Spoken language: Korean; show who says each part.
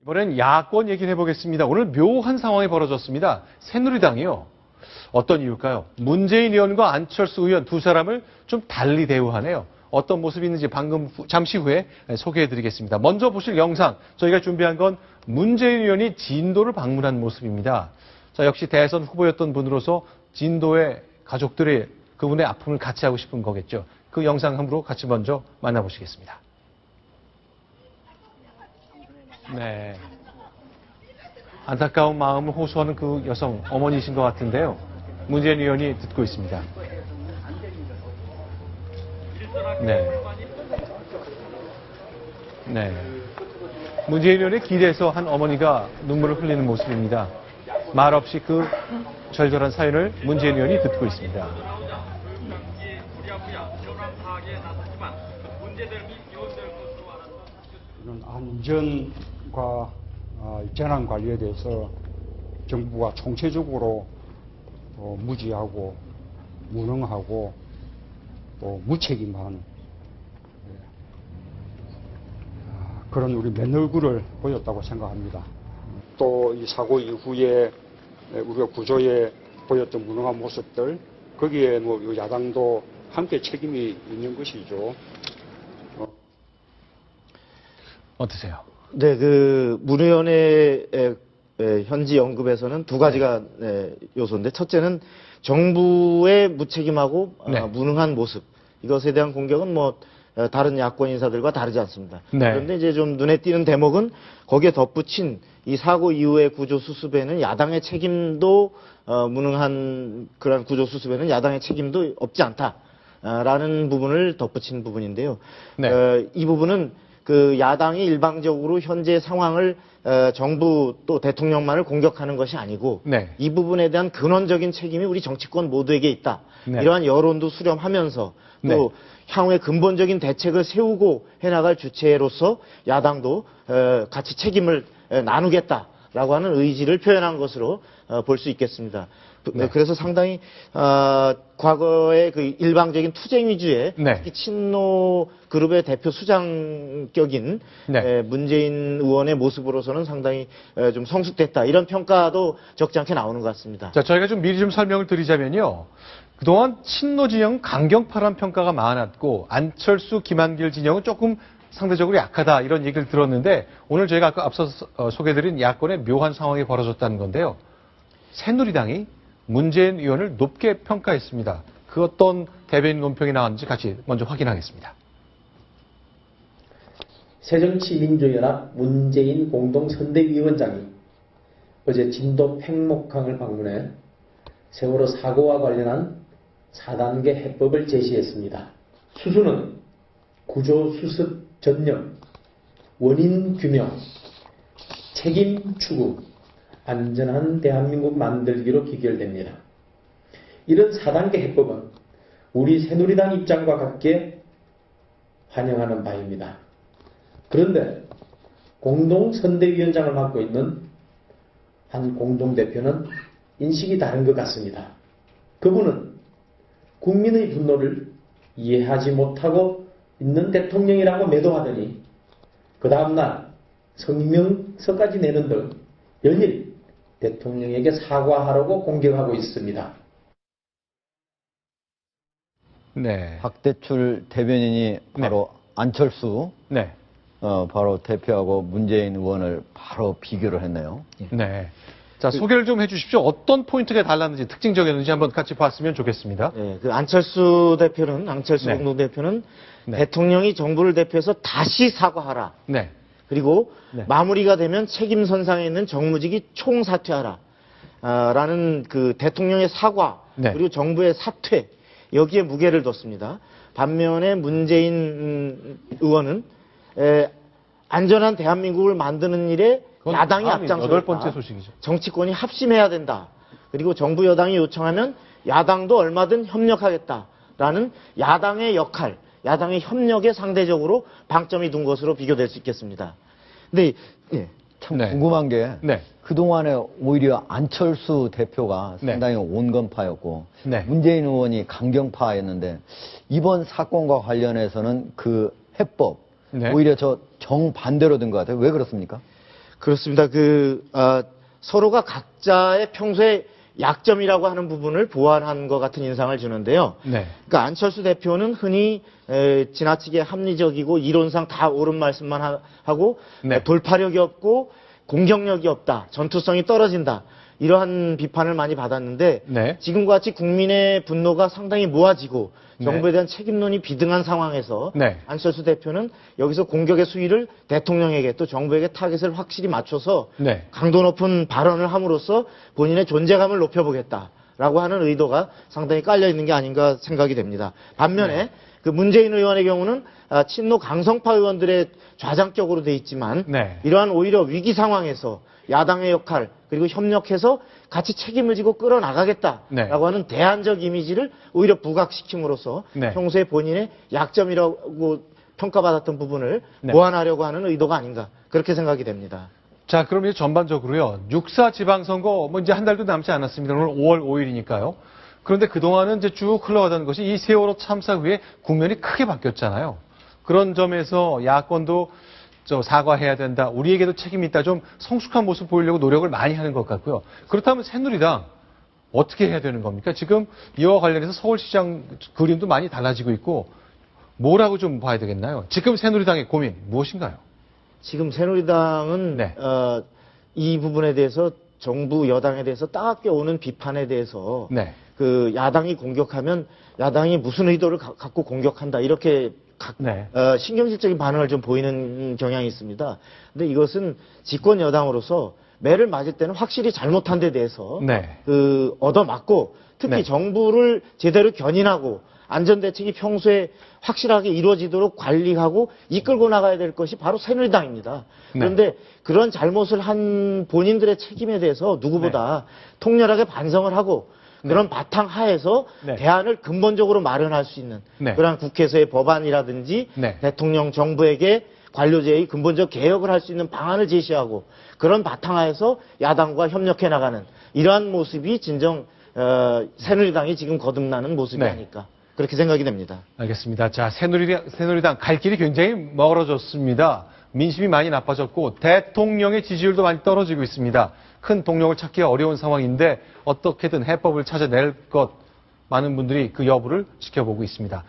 Speaker 1: 이번엔 야권 얘기를 해보겠습니다. 오늘 묘한 상황이 벌어졌습니다. 새누리당이요. 어떤 이유일까요? 문재인 의원과 안철수 의원 두 사람을 좀 달리 대우하네요. 어떤 모습이 있는지 잠시 후에 소개해드리겠습니다. 먼저 보실 영상, 저희가 준비한 건 문재인 의원이 진도를 방문한 모습입니다. 자, 역시 대선 후보였던 분으로서 진도의 가족들의 그분의 아픔을 같이 하고 싶은 거겠죠. 그 영상 함부로 같이 먼저 만나보시겠습니다. 네. 안타까운 마음을 호소하는 그 여성, 어머니이신 것 같은데요. 문재인 의원이 듣고 있습니다. 네. 네. 문재인 의원의 길에서 한 어머니가 눈물을 흘리는 모습입니다. 말없이 그 절절한 사연을 문재인 의원이 듣고 있습니다.
Speaker 2: 안전과 재난 관리에 대해서 정부가 총체적으로 무지하고 무능하고 또 무책임한 그런 우리 맨 얼굴을 보였다고 생각합니다. 또 이 사고 이후에 우리가 구조에 보였던 무능한 모습들, 거기에 뭐 야당도 함께 책임이 있는 것이죠.
Speaker 1: 어떠세요?
Speaker 3: 네, 문 의원의 현지 언급에서는 두 가지가 요소인데, 첫째는 정부의 무책임하고
Speaker 1: 네.
Speaker 3: 무능한 모습, 이것에 대한 공격은 뭐 다른 야권 인사들과 다르지 않습니다.
Speaker 1: 네.
Speaker 3: 그런데 이제 좀 눈에 띄는 대목은 거기에 덧붙인 이 사고 이후의 구조 수습에는 야당의 책임도 무능한 그런 구조 수습에는 야당의 책임도 없지 않다라는 부분을 덧붙인 부분인데요.
Speaker 1: 네.
Speaker 3: 이 부분은 그 야당이 일방적으로 현재 상황을 정부 또 대통령만을 공격하는 것이 아니고
Speaker 1: 네.
Speaker 3: 이 부분에 대한 근원적인 책임이 우리 정치권 모두에게 있다.
Speaker 1: 네.
Speaker 3: 이러한 여론도 수렴하면서 또
Speaker 1: 네.
Speaker 3: 향후에 근본적인 대책을 세우고 해나갈 주체로서 야당도 같이 책임을 나누겠다라고 하는 의지를 표현한 것으로 볼 수 있겠습니다.
Speaker 1: 네.
Speaker 3: 그래서 상당히 과거의 그 일방적인 투쟁 위주의
Speaker 1: 네.
Speaker 3: 특히 친노 그룹의 대표 수장격인
Speaker 1: 네.
Speaker 3: 문재인 의원의 모습으로서는 상당히 좀 성숙됐다, 이런 평가도 적지 않게 나오는 것 같습니다.
Speaker 1: 자, 저희가 좀 미리 좀 설명을 드리자면요. 그동안 친노 진영 강경파란 평가가 많았고 안철수, 김한길 진영은 조금 상대적으로 약하다, 이런 얘기를 들었는데, 오늘 저희가 아까 앞서 소개해드린 야권의 묘한 상황이 벌어졌다는 건데요. 새누리당이 문재인 의원을 높게 평가했습니다. 그 어떤 대변인 논평이 나왔는지 같이 먼저 확인하겠습니다.
Speaker 4: 새정치민주연합 문재인 공동선대위원장이 어제 진도 팽목항을 방문해 세월호 사고와 관련한 4단계 해법을 제시했습니다. 수수는 구조 수습 전념, 원인 규명, 책임 추구, 안전한 대한민국 만들기로 기결됩니다. 이런 4단계 해법은 우리 새누리당 입장과 같게 환영하는 바입니다. 그런데 공동선대위원장을 맡고 있는 한 공동대표는 인식이 다른 것 같습니다. 그분은 국민의 분노를 이해하지 못하고 있는 대통령이라고 매도하더니 그 다음날 성명서까지 내는 등 연일 대통령에게 사과하라고 공격하고 있습니다.
Speaker 1: 네.
Speaker 5: 박대출 대변인이 바로 안철수
Speaker 1: 네.
Speaker 5: 바로 대표하고 문재인 의원을 바로 비교를 했네요.
Speaker 1: 네. 자, 소개를 좀 해주십시오. 어떤 포인트가 달랐는지, 특징적이었는지 한번 같이 봤으면 좋겠습니다.
Speaker 3: 네, 그 안철수
Speaker 1: 네.
Speaker 3: 공동대표는
Speaker 1: 네.
Speaker 3: 대통령이 정부를 대표해서 다시 사과하라.
Speaker 1: 네.
Speaker 3: 그리고
Speaker 1: 네.
Speaker 3: 마무리가 되면 책임 선상에 있는 정무직이 총사퇴하라. 라는 그 대통령의 사과,
Speaker 1: 네.
Speaker 3: 그리고 정부의 사퇴, 여기에 무게를 뒀습니다. 반면에 문재인 의원은 안전한 대한민국을 만드는 일에 야당이 앞장서겠다.
Speaker 1: 8번째 소식이죠.
Speaker 3: 정치권이 합심해야 된다. 그리고 정부 여당이 요청하면 야당도 얼마든 협력하겠다라는 야당의 역할, 야당의 협력에 상대적으로 방점이 둔 것으로 비교될 수 있겠습니다. 근데
Speaker 5: 참
Speaker 1: 네.
Speaker 5: 궁금한 게
Speaker 1: 네.
Speaker 5: 그동안에 오히려 안철수 대표가
Speaker 1: 네.
Speaker 5: 상당히 온건파였고
Speaker 1: 네.
Speaker 5: 문재인 의원이 강경파였는데 이번 사건과 관련해서는 그 해법
Speaker 1: 네.
Speaker 5: 오히려 저 정반대로 된 것 같아요. 왜 그렇습니까?
Speaker 3: 그렇습니다. 서로가 각자의 평소에 약점이라고 하는 부분을 보완한 것 같은 인상을 주는데요.
Speaker 1: 네.
Speaker 3: 그러니까 안철수 대표는 흔히 지나치게 합리적이고 이론상 다 옳은 말씀만 하고
Speaker 1: 네.
Speaker 3: 돌파력이 없고 공격력이 없다, 전투성이 떨어진다, 이러한 비판을 많이 받았는데
Speaker 1: 네.
Speaker 3: 지금과 같이 국민의 분노가 상당히 모아지고
Speaker 1: 네.
Speaker 3: 정부에 대한 책임론이 비등한 상황에서
Speaker 1: 네.
Speaker 3: 안철수 대표는 여기서 공격의 수위를 대통령에게 또 정부에게 타겟을 확실히 맞춰서
Speaker 1: 네.
Speaker 3: 강도 높은 발언을 함으로써 본인의 존재감을 높여보겠다라고 하는 의도가 상당히 깔려 있는 게 아닌가 생각이 됩니다. 반면에
Speaker 1: 네.
Speaker 3: 그 문재인 의원의 경우는 친노 강성파 의원들의 좌장격으로 돼 있지만
Speaker 1: 네.
Speaker 3: 이러한 오히려 위기 상황에서 야당의 역할 그리고 협력해서 같이 책임을 지고 끌어나가겠다라고
Speaker 1: 네.
Speaker 3: 하는 대안적 이미지를 오히려 부각시킴으로써
Speaker 1: 네.
Speaker 3: 평소에 본인의 약점이라고 평가받았던 부분을
Speaker 1: 네.
Speaker 3: 보완하려고 하는 의도가 아닌가 그렇게 생각이 됩니다.
Speaker 1: 자, 그럼 이제 전반적으로요. 6.4 지방선거, 이제 한 달도 남지 않았습니다. 오늘 5월 5일이니까요. 그런데 그동안은 이제 쭉 흘러가던 것이 이 세월호 참사 후에 국면이 크게 바뀌었잖아요. 그런 점에서 야권도 사과해야 된다. 우리에게도 책임이 있다. 좀 성숙한 모습 보이려고 노력을 많이 하는 것 같고요. 그렇다면 새누리당 어떻게 해야 되는 겁니까? 지금 이와 관련해서 서울시장 그림도 많이 달라지고 있고 뭐라고 좀 봐야 되겠나요? 지금 새누리당의 고민 무엇인가요?
Speaker 3: 지금 새누리당은
Speaker 1: 네.
Speaker 3: 이 부분에 대해서 정부 여당에 대해서 따갑게 오는 비판에 대해서
Speaker 1: 네.
Speaker 3: 야당이 공격하면 야당이 무슨 의도를 갖고 공격한다 이렇게
Speaker 1: 네.
Speaker 3: 신경질적인 반응을 좀 보이는 경향이 있습니다. 근데 이것은 집권 여당으로서 매를 맞을 때는 확실히 잘못한 데 대해서
Speaker 1: 네.
Speaker 3: 얻어맞고 특히
Speaker 1: 네.
Speaker 3: 정부를 제대로 견인하고 안전대책이 평소에 확실하게 이루어지도록 관리하고 이끌고 나가야 될 것이 바로 새누리당입니다.
Speaker 1: 네.
Speaker 3: 그런데 그런 잘못을 한 본인들의 책임에 대해서 누구보다 통렬하게 반성을 하고 그런 바탕 하에서
Speaker 1: 네.
Speaker 3: 대안을 근본적으로 마련할 수 있는
Speaker 1: 네.
Speaker 3: 그러한 국회에서의 법안이라든지
Speaker 1: 네.
Speaker 3: 대통령 정부에게 관료제의 근본적 개혁을 할 수 있는 방안을 제시하고 그런 바탕 하에서 야당과 협력해 나가는 이러한 모습이 진정 새누리당이 지금 거듭나는 모습이
Speaker 1: 네.
Speaker 3: 아닐까 그렇게 생각이 됩니다.
Speaker 1: 알겠습니다. 자, 새누리당 갈 길이 굉장히 멀어졌습니다. 민심이 많이 나빠졌고 대통령의 지지율도 많이 떨어지고 있습니다. 큰 동력을 찾기 어려운 상황인데 어떻게든 해법을 찾아낼 것 많은 분들이 그 여부를 지켜보고 있습니다.